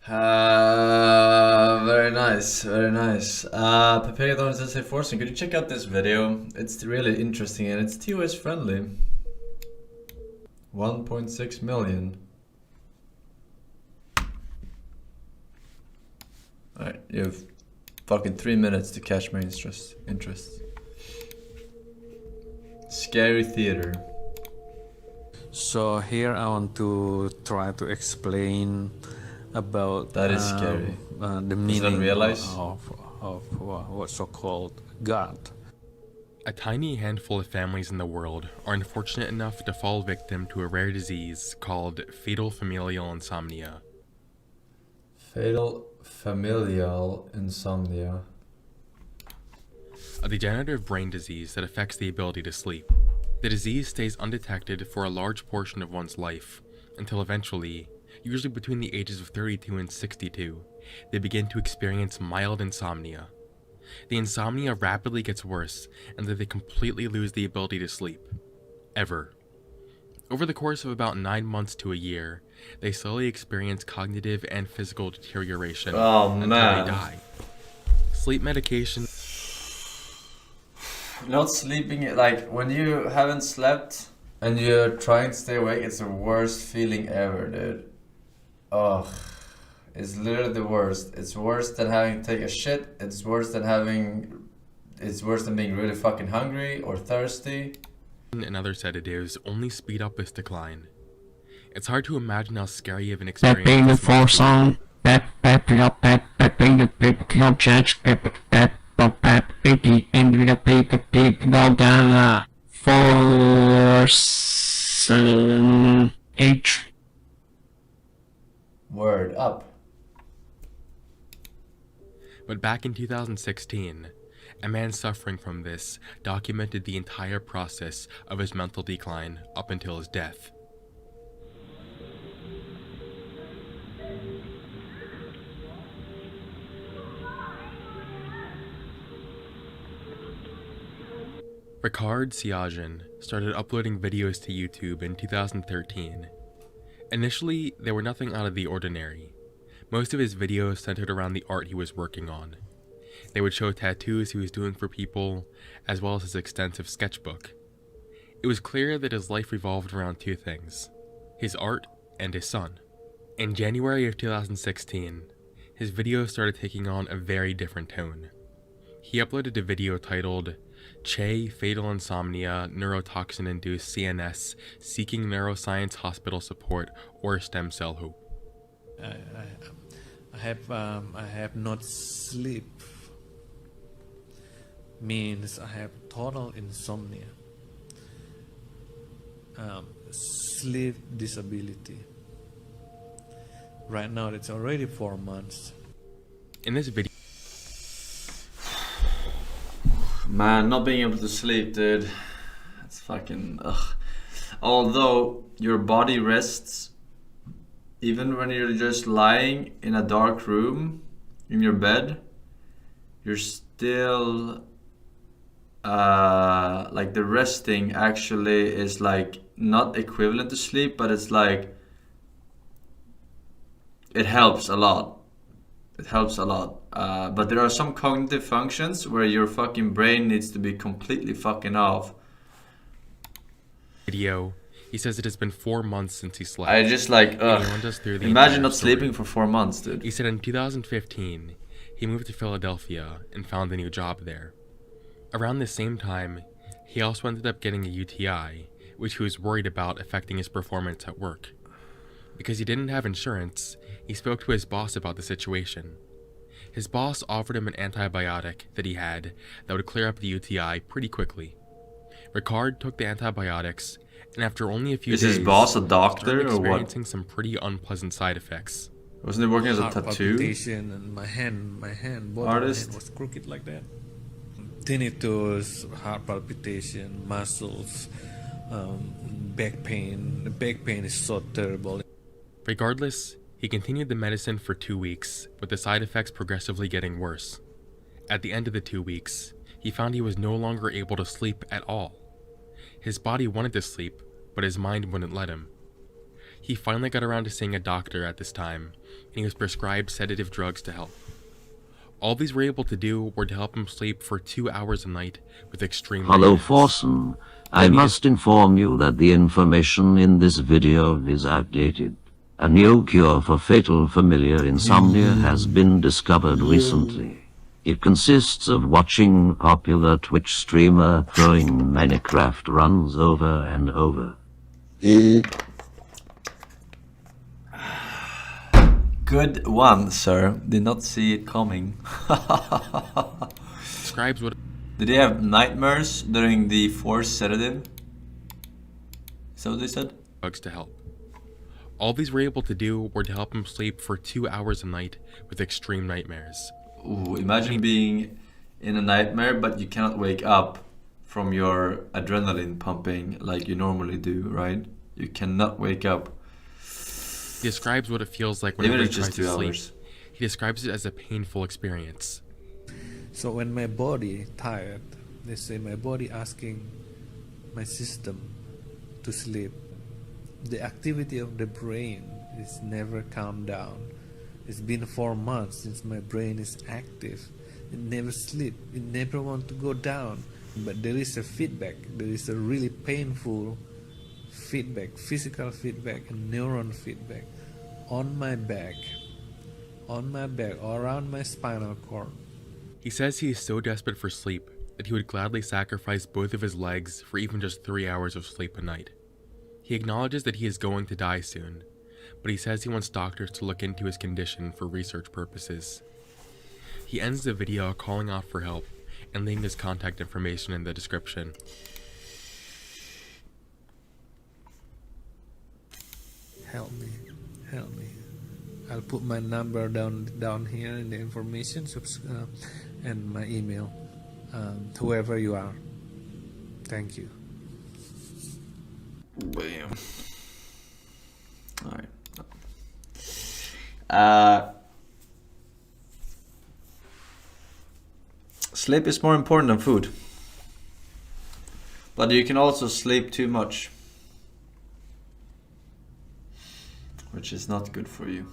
Very nice, very nice. Papega says, "Hey Forsen, could you check out this video? It's really interesting and it's TOS friendly. 1.6 million. Alright, you have fucking 3 minutes to catch my interest. ScareTheate. So here I want to try to explain about That is scary. the meaning of what's so-called God. A tiny handful of families in the world are unfortunate enough to fall victim to a rare disease called fatal familial insomnia. Fatal familial insomnia. A degenerative brain disease that affects the ability to sleep. The disease stays undetected for a large portion of one's life, until eventually, usually between the ages of 32 and 62, they begin to experience mild insomnia. The insomnia rapidly gets worse until they completely lose the ability to sleep. Ever. Over the course of about 9 months to a year, they slowly experience cognitive and physical deterioration until they die. Sleep medication. Not sleeping, like when you haven't slept and you're trying to stay awake, it's the worst feeling ever, dude. Ugh. It's literally the worst. It's worse than having to take a shit. It's worse than being really fucking hungry or thirsty. And other sedatives only speed up this decline. It's hard to imagine how scary of an experience being the this must Forsen, that being the big objects, that baby and the big no down Forsen H. Word up. But back in 2016, a man suffering from this documented the entire process of his mental decline up until his death. Ricard Siagen started uploading videos to YouTube in 2013. Initially, they were nothing out of the ordinary. Most of his videos centered around the art he was working on. They would show tattoos he was doing for people, as well as his extensive sketchbook. It was clear that his life revolved around two things: his art and his son. In January of 2016, his videos started taking on a very different tone. He uploaded a video titled, "Che Fatal Insomnia Neurotoxin-Induced CNS Seeking Neuroscience Hospital Support or Stem Cell Hope." I have not sleep. Means I have total insomnia. Sleep disability. Right now it's already 4 months. In this video, Man, not being able to sleep, dude. It's fucking ugh. Although your body rests, even when you're just lying in a dark room in your bed, you're still like the resting actually is like not equivalent to sleep, but it's like it helps a lot. It helps a lot. But there are some cognitive functions where your fucking brain needs to be completely fucking off. he says it has been 4 months since he slept. I just like, And he runs us through the imagine entire not story. sleeping for 4 months, dude. He said in 2015, he moved to Philadelphia and found a new job there. Around the same time, he also ended up getting a UTI, which he was worried about affecting his performance at work. Because he didn't have insurance, he spoke to his boss about the situation. His boss offered him an antibiotic that he had that would clear up the UTI pretty quickly. Ricard took the antibiotics, and after only a few days, Is his boss a doctor started or what? experiencing some pretty unpleasant side effects. Wasn't he working as a Heart tattoo palpitation and my hand, both of my artist? hand was crooked like that. Tinnitus, heart palpitation, muscles, back pain. The back pain is so terrible. Regardless, he continued the medicine for 2 weeks, with the side effects progressively getting worse. At the end of the 2 weeks, he found he was no longer able to sleep at all. His body wanted to sleep, but his mind wouldn't let him. He finally got around to seeing a doctor at this time, and he was prescribed sedative drugs to help. All these were able to do were to help him sleep for 2 hours a night with extreme Hello, nightmares. Forsen. I must inform you that the information in this video is outdated. A new cure for fatal familiar insomnia has been discovered recently. It consists of watching popular Twitch streamer throwing Minecraft runs over and over. Good one, sir. Did not see it coming. Describes what Did they have nightmares during the forced sedative? Is that what they said? drugs to help. All these were able to do were to help him sleep for 2 hours a night with extreme nightmares. Ooh, imagine being in a nightmare, but you cannot wake up from your adrenaline pumping like you normally do, right? You cannot wake up. He describes what it feels like Even whenever if he it's just tries to 2 sleep. hours. He describes it as a painful experience. So when my body tired, they say my body asking my system to sleep. The activity of the brain is never calmed down. It's been 4 months since my brain is active. It never sleep. It never want to go down. But there is a feedback. There is a really painful feedback, physical feedback, and neuron feedback on my back, around my spinal cord. He says he is so desperate for sleep that he would gladly sacrifice both of his legs for even just 3 hours of sleep a night. He acknowledges that he is going to die soon, but he says he wants doctors to look into his condition for research purposes. He ends the video calling out for help and leaving his contact information in the description. Help me. I'll put my number down here in the information and my email. Whoever you are. Thank you. Bam. Alright. Sleep is more important than food. But you can also sleep too much, which is not good for you.